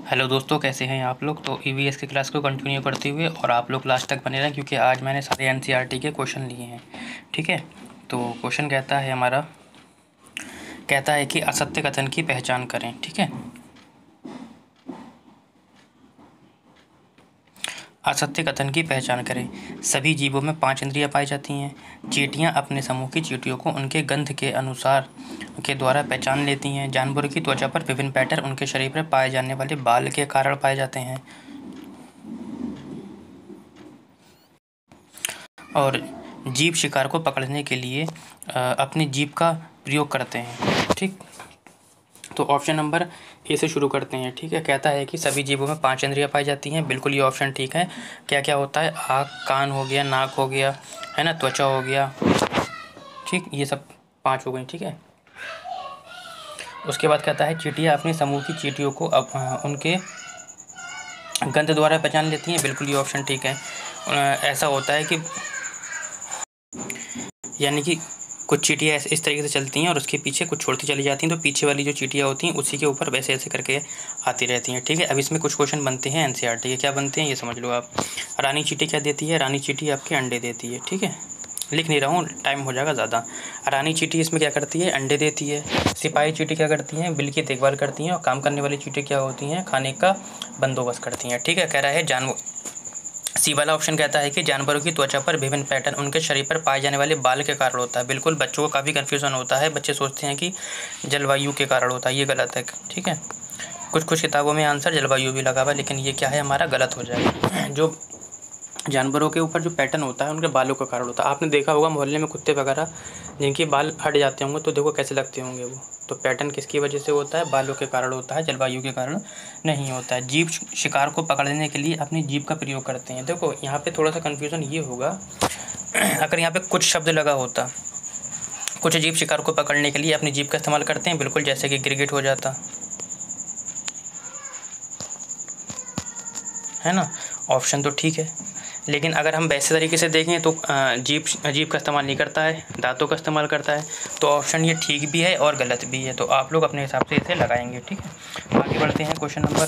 Hello दोस्तों, कैसे हैं आप लोग। तो ईवीएस की क्लास को कंटिन्यू करते हुए और आप लोग लास्ट तक बने रहें क्योंकि आज मैंने सारे एनसीईआरटी के क्वेश्चन लिए हैं। ठीक है, तो क्वेश्चन कहता है कि असत्य कथन की पहचान करें। ठीक है, असत्य कथन की पहचान करें। सभी जीवों में 5 इंद्रियां पाई जाती हैं। चींटियां अपने समूह की चींटियों को उनके गंध के अनुसार के द्वारा पहचान लेती हैं। जानवरों की त्वचा पर विभिन्न पैटर्न उनके शरीर पर पाए जाने वाले बाल के कारण पाए जाते हैं। और जीव शिकार को पकड़ने के लिए अपनी जीभ का प्रयोग करते हैं। ठीक, तो ऑप्शन नंबर ए से शुरू करते हैं। ठीक है, कहता है कि सभी जीवों में 5 इंद्रियां पाई जाती हैं। बिल्कुल ये ऑप्शन ठीक है। क्या क्या होता है, आँख, कान हो गया, नाक हो गया, है ना, त्वचा हो गया। ठीक, ये सब 5 हो गई। ठीक है, उसके बाद कहता है चींटियां अपने समूह की चींटियों को उनके गंध द्वारा पहचान लेती हैं। बिल्कुल ये ऑप्शन ठीक है। ऐसा होता है कि यानी कि कुछ चींटियाँ इस तरीके से चलती हैं और उसके पीछे कुछ छोड़ती चली जाती हैं, तो पीछे वाली जो चींटियाँ होती हैं उसी के ऊपर वैसे ऐसे करके आती रहती हैं। ठीक है, अब इसमें कुछ क्वेश्चन बनते हैं एनसीईआरटी के। क्या बनते हैं ये समझ लो आप। रानी चींटी क्या देती है? रानी चींटी आपके अंडे देती है। ठीक है, लिख नहीं रहा हूँ, टाइम हो जाएगा ज़्यादा। रानी चींटी इसमें क्या करती है? अंडे देती है। सिपाही चींटी क्या करती हैं? बिल की देखभाल करती हैं। और काम करने वाली चींटी क्या होती हैं? खाने का बंदोबस्त करती हैं। ठीक है, कह रहा है जानवर। सी वाला ऑप्शन कहता है कि जानवरों की त्वचा पर विभिन्न पैटर्न उनके शरीर पर पाए जाने वाले बाल के कारण होता है। बिल्कुल, बच्चों को काफ़ी कन्फ्यूजन होता है। बच्चे सोचते हैं कि जलवायु के कारण होता है, ये गलत है। ठीक है, कुछ किताबों में आंसर जलवायु भी लगा हुआ है, लेकिन ये क्या है, हमारा गलत हो जाएगा। जो जानवरों के ऊपर जो पैटर्न होता है उनके बालों का कारण होता है। आपने देखा होगा मोहल्ले में कुत्ते वगैरह जिनके बाल हट जाते होंगे तो देखो कैसे लगते होंगे वो। तो पैटर्न किसकी वजह से होता है? बालों के कारण होता है, जलवायु के कारण नहीं होता है। जीव शिकार को पकड़ने के लिए अपनी जीभ का प्रयोग करते हैं। देखो यहाँ पे थोड़ा सा कन्फ्यूज़न ये होगा, अगर यहाँ पे कुछ शब्द लगा होता, कुछ जीव शिकार को पकड़ने के लिए अपनी जीभ का इस्तेमाल करते हैं, बिल्कुल जैसे कि गिरगिट हो जाता है ना। ऑप्शन तो ठीक है, लेकिन अगर हम वैसे तरीके से देखें तो जीभ का इस्तेमाल नहीं करता है, दांतों का इस्तेमाल करता है। तो ऑप्शन ये ठीक भी है और गलत भी है, तो आप लोग अपने हिसाब से इसे लगाएंगे। ठीक है, आगे बढ़ते हैं क्वेश्चन नंबर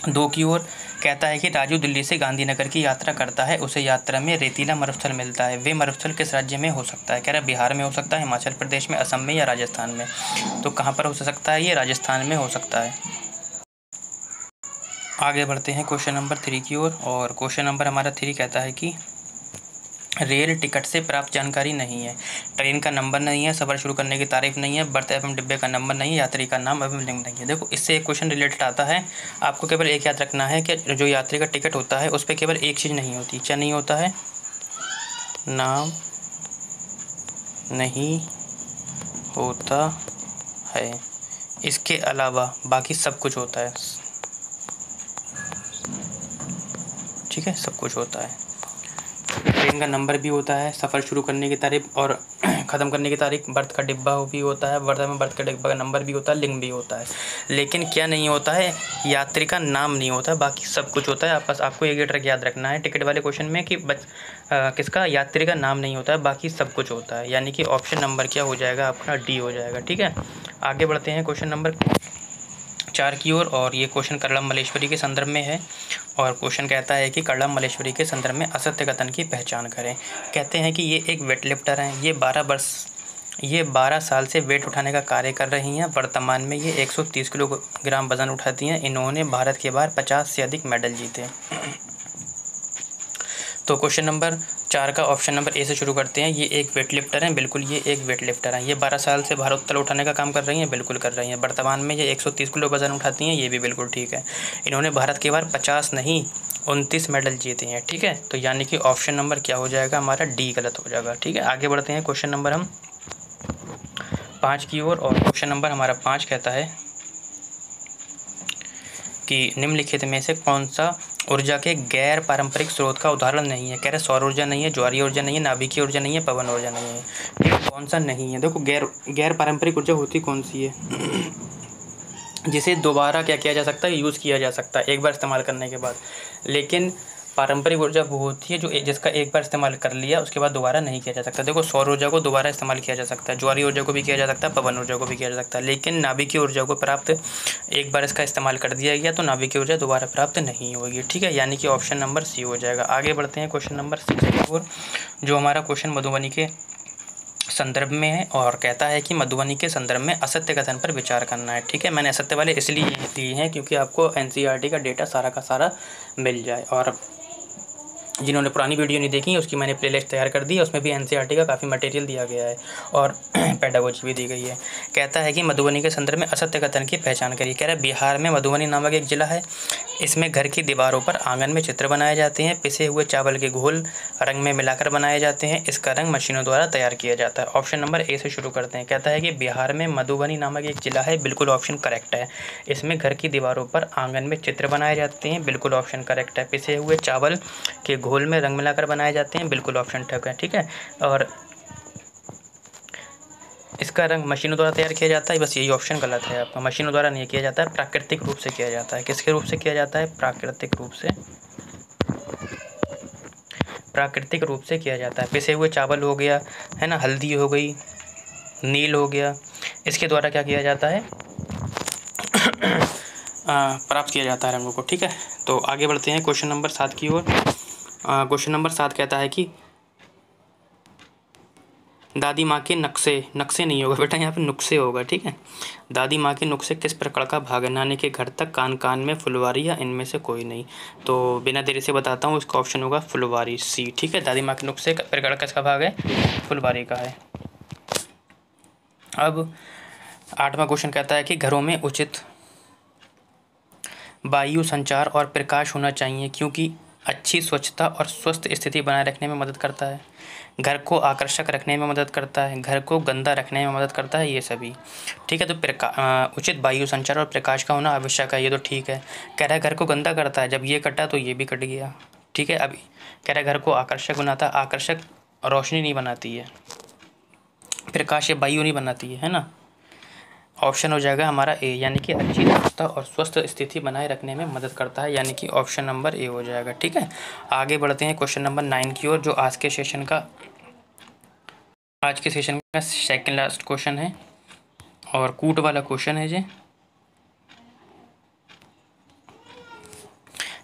2 की ओर। कहता है कि राजू दिल्ली से गांधीनगर की यात्रा करता है, उसे यात्रा में रेतीला मरुस्थल मिलता है। वे मरुस्थल किस राज्य में हो सकता है? कह रहा है बिहार में हो सकता है, हिमाचल प्रदेश में, असम में या राजस्थान में। तो कहाँ पर हो सकता है? ये राजस्थान में हो सकता है। आगे बढ़ते हैं क्वेश्चन नंबर 3 की ओर। और क्वेश्चन नंबर हमारा 3 कहता है कि रेल टिकट से प्राप्त जानकारी नहीं है। ट्रेन का नंबर नहीं है, सफ़र शुरू करने की तारीख नहीं है, बर्थ एवं डिब्बे का नंबर नहीं है, यात्री का नाम एवं लिंक नहीं है। देखो इससे एक क्वेश्चन रिलेटेड आता है। आपको केवल एक याद रखना है कि जो यात्री का टिकट होता है उस पर केवल एक चीज़ नहीं होती। क्या नहीं होता है? नाम नहीं होता है, इसके अलावा बाकी सब कुछ होता है। ठीक है, सब कुछ होता है। ट्रेन का नंबर भी होता है, सफ़र शुरू करने की तारीख और ख़त्म करने की तारीख, बर्थ का डिब्बा भी होता है, बर्थ का डिब्बा का नंबर भी होता है, लिंक भी होता है। लेकिन क्या नहीं होता है? यात्री का नाम नहीं होता है, बाकी सब कुछ होता है। आपको एक ट्रिक याद रखना है टिकट वाले क्वेश्चन में कि किसका यात्री का नाम नहीं होता है, बाकी सब कुछ होता है। यानी कि ऑप्शन नंबर क्या हो जाएगा आपका? डी हो जाएगा। ठीक है, आगे बढ़ते हैं क्वेश्चन नंबर 4 की ओर। और ये क्वेश्चन कर्लम मल्लेश्वरी के संदर्भ में है। और क्वेश्चन कहता है कि कर्लम मल्लेश्वरी के संदर्भ में असत्य कथन की पहचान करें। कहते हैं कि ये एक वेट लिफ्टर हैं। ये 12 साल से वेट उठाने का कार्य कर रही हैं। वर्तमान में ये 130 किलोग्राम वज़न उठाती हैं। इन्होंने भारत के बाहर 50 से अधिक मेडल जीते। तो क्वेश्चन नंबर 4 का ऑप्शन नंबर ए से शुरू करते हैं। ये एक वेट लिफ्टर हैं, बिल्कुल ये एक वेट लिफ्टर हैं। ये 12 साल से भारोत्तोलन उठाने का काम कर रही हैं, बिल्कुल कर रही हैं। वर्तमान में ये 130 किलो वज़न उठाती हैं, ये भी बिल्कुल ठीक है। इन्होंने भारत के बाहर 50 नहीं 29 मेडल जीते हैं। ठीक है, तो यानी कि ऑप्शन नंबर क्या हो जाएगा हमारा? डी गलत हो जाएगा। ठीक है, आगे बढ़ते हैं क्वेश्चन नंबर हम 5 की ओर। और क्वेश्चन नंबर हमारा 5 कहता है कि निम्नलिखित में से कौन सा ऊर्जा के गैर पारंपरिक स्रोत का उदाहरण नहीं है? कह रहे सौर ऊर्जा नहीं है, ज्वारीय ऊर्जा नहीं है, नाभिकीय ऊर्जा नहीं है, पवन ऊर्जा नहीं है। ये कौन सा नहीं है? देखो गैर पारंपरिक ऊर्जा होती कौन सी है जिसे दोबारा क्या किया जा सकता है? यूज़ किया जा सकता है एक बार इस्तेमाल करने के बाद। लेकिन पारंपरिक ऊर्जा वो होती है जो जिसका एक बार इस्तेमाल कर लिया उसके बाद दोबारा नहीं किया जा सकता। देखो सौर ऊर्जा को दोबारा इस्तेमाल किया जा सकता है, ज्वारीय ऊर्जा को भी किया जा सकता है, पवन ऊर्जा को भी किया जा सकता है, लेकिन नाभिकीय ऊर्जा को प्राप्त एक बार इसका इस्तेमाल कर दिया गया तो नाभिकीय ऊर्जा दोबारा प्राप्त नहीं होगी। ठीक है, यानी कि ऑप्शन नंबर सी हो जाएगा। आगे बढ़ते हैं क्वेश्चन नंबर 6 की ओर, जो हमारा क्वेश्चन मधुबनी के संदर्भ में है और कहता है कि मधुबनी के संदर्भ में असत्य कथन पर विचार करना है। ठीक है, मैंने असत्य वाले इसलिए दिए हैं क्योंकि आपको एनसीईआरटी का डेटा सारा का सारा मिल जाए, और जिन्होंने पुरानी वीडियो नहीं देखी उसकी मैंने प्लेलिस्ट तैयार कर दी है, उसमें भी एनसीईआरटी का काफ़ी मटेरियल दिया गया है और पेडागोजी भी दी गई है। कहता है कि मधुबनी के संदर्भ में असत्य कथन की पहचान करिए। कह रहा है बिहार में मधुबनी नामक एक जिला है, इसमें घर की दीवारों पर आंगन में चित्र बनाए जाते हैं, पिसे हुए चावल के घोल रंग में मिलाकर बनाए जाते हैं, इसका रंग मशीनों द्वारा तैयार किया जाता है। ऑप्शन नंबर ए से शुरू करते हैं। कहता है कि बिहार में मधुबनी नामक एक जिला है, बिल्कुल ऑप्शन करेक्ट है। इसमें घर की दीवारों पर आंगन में चित्र बनाए जाते हैं, बिल्कुल ऑप्शन करेक्ट है। पिसे हुए चावल के घोल में रंग मिलाकर बनाए जाते हैं, बिल्कुल ऑप्शन ठीक है। ठीक है, और इसका रंग मशीनों द्वारा तैयार किया जाता है, बस यही ऑप्शन गलत है आपका। मशीनों द्वारा नहीं किया जाता है, प्राकृतिक रूप से किया जाता है। किसके रूप से किया जाता है? प्राकृतिक रूप से, प्राकृतिक रूप से किया जाता है। पिसे हुए चावल हो गया है ना, हल्दी हो गई, नील हो गया, इसके द्वारा क्या किया जाता है? प्राप्त किया जाता है रंगों को। ठीक है, तो आगे बढ़ते हैं क्वेश्चन नंबर 7 की ओर। क्वेश्चन नंबर 7 कहता है कि दादी माँ के नक्शे नहीं होगा बेटा, यहाँ पे नुक्से होगा। ठीक है, दादी माँ के नुक्से किस प्रकार का भाग है? नानी के घर तक, कान कान में, फुलवारी, या इनमें से कोई नहीं। तो बिना देरी से बताता हूँ, इसका ऑप्शन होगा फुलवारी, सी। ठीक है, दादी माँ के नुक्से प्रकार किसका भाग है? फुलवारी का है। अब 8वां क्वेश्चन कहता है कि घरों में उचित वायु संचार और प्रकाश होना चाहिए क्योंकि अच्छी स्वच्छता और स्वस्थ स्थिति बनाए रखने में मदद करता है, घर को आकर्षक रखने में मदद करता है, घर को गंदा रखने में मदद करता है, ये सभी। ठीक है, तो उचित वायु संचार और प्रकाश का होना आवश्यक है, ये तो ठीक है। कह रहा है घर को गंदा करता है, जब ये कटा तो ये भी कट गया। ठीक है, अभी कह रहा है घर को आकर्षक बनाता है, आकर्षक रोशनी नहीं बनाती है, प्रकाश या वायु नहीं बनाती है ना। ऑप्शन हो जाएगा हमारा ए, यानी कि अच्छी स्वच्छता और स्वस्थ स्थिति बनाए रखने में मदद करता है, यानी कि ऑप्शन नंबर ए हो जाएगा। ठीक है, आगे बढ़ते हैं क्वेश्चन नंबर 9 की ओर, जो आज के सेशन का सेकंड लास्ट क्वेश्चन है और कूट वाला क्वेश्चन है जी।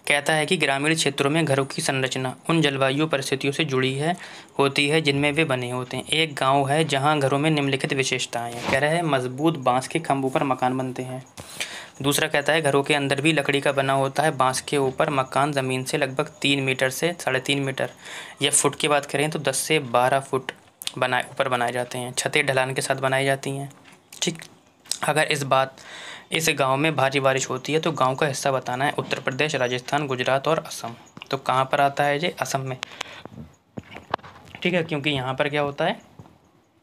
कहता है कि ग्रामीण क्षेत्रों में घरों की संरचना उन जलवायु परिस्थितियों से जुड़ी होती है जिनमें वे बने होते हैं। एक गांव है जहां घरों में निम्नलिखित विशेषताएं हैं। कह रहा है मजबूत बांस के खंभों पर मकान बनते हैं। दूसरा कहता है घरों के अंदर भी लकड़ी का बना होता है, बांस के ऊपर मकान ज़मीन से लगभग 3 मीटर से 3.5 मीटर या फुट की बात करें तो 10 से 12 फुट ऊपर बनाए जाते हैं। छतें ढलान के साथ बनाई जाती हैं। ठीक, अगर इस गांव में भारी बारिश होती है तो गांव का हिस्सा बताना है। उत्तर प्रदेश, राजस्थान, गुजरात और असम। तो कहाँ पर आता है जी? असम में। ठीक है, क्योंकि यहाँ पर क्या होता है,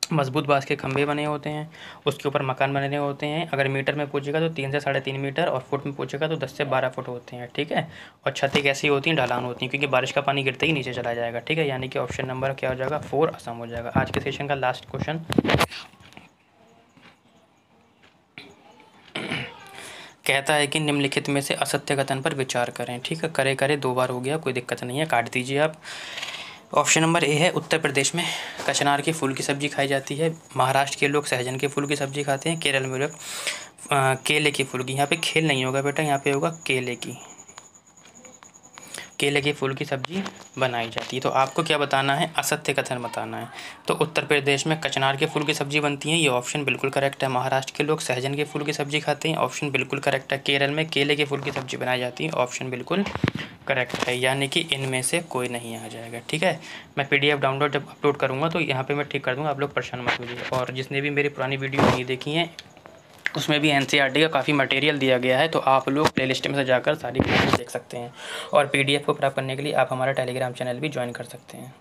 मजबूत बांस के खंभे बने होते हैं, उसके ऊपर मकान बने होते हैं। अगर मीटर में पूछेगा तो 3 से 3.5 मीटर और फुट में पूछेगा तो 10 से 12 फुट होते हैं। ठीक है, और छतें कैसी होती हैं? ढलान होती हैं, क्योंकि बारिश का पानी गिरते ही नीचे चला जाएगा। ठीक है, यानी कि ऑप्शन नंबर क्या हो जाएगा? 4 असम हो जाएगा। आज के सेशन का लास्ट क्वेश्चन कहता है कि निम्नलिखित में से असत्य कथन पर विचार करें। ठीक है, करे 2 बार हो गया, कोई दिक्कत नहीं है, काट दीजिए आप। ऑप्शन नंबर ए है, उत्तर प्रदेश में कचनार के फूल की सब्जी खाई जाती है, महाराष्ट्र के लोग सहजन के फूल की सब्जी खाते हैं, केरल में लोग केले के फूल की। यहाँ पे खेल नहीं होगा बेटा, यहाँ पे होगा केले के फूल की सब्जी बनाई जाती है। तो आपको क्या बताना है? असत्य कथन बताना है। तो उत्तर प्रदेश में कचनार के फूल की सब्जी बनती है, ये ऑप्शन बिल्कुल करेक्ट है। महाराष्ट्र के लोग सहजन के फूल की सब्जी खाते हैं, ऑप्शन बिल्कुल करेक्ट है। केरल में केले के फूल की सब्जी बनाई जाती है, ऑप्शन बिल्कुल करेक्ट है, यानी कि इनमें से कोई नहीं आ जाएगा। ठीक है, मैं PDF डाउनलोड जब अपलोड करूँगा तो यहाँ पर मैं ठीक कर दूँगा, आप लोग परेशान मत होइए। और जिसने भी मेरी पुरानी वीडियो नहीं देखी हैं उसमें भी एनसीईआरटी का काफ़ी मटेरियल दिया गया है, तो आप लोग प्लेलिस्ट में से जाकर सारी क्लासेस देख सकते हैं। और PDF को प्राप्त करने के लिए आप हमारा टेलीग्राम चैनल भी ज्वाइन कर सकते हैं।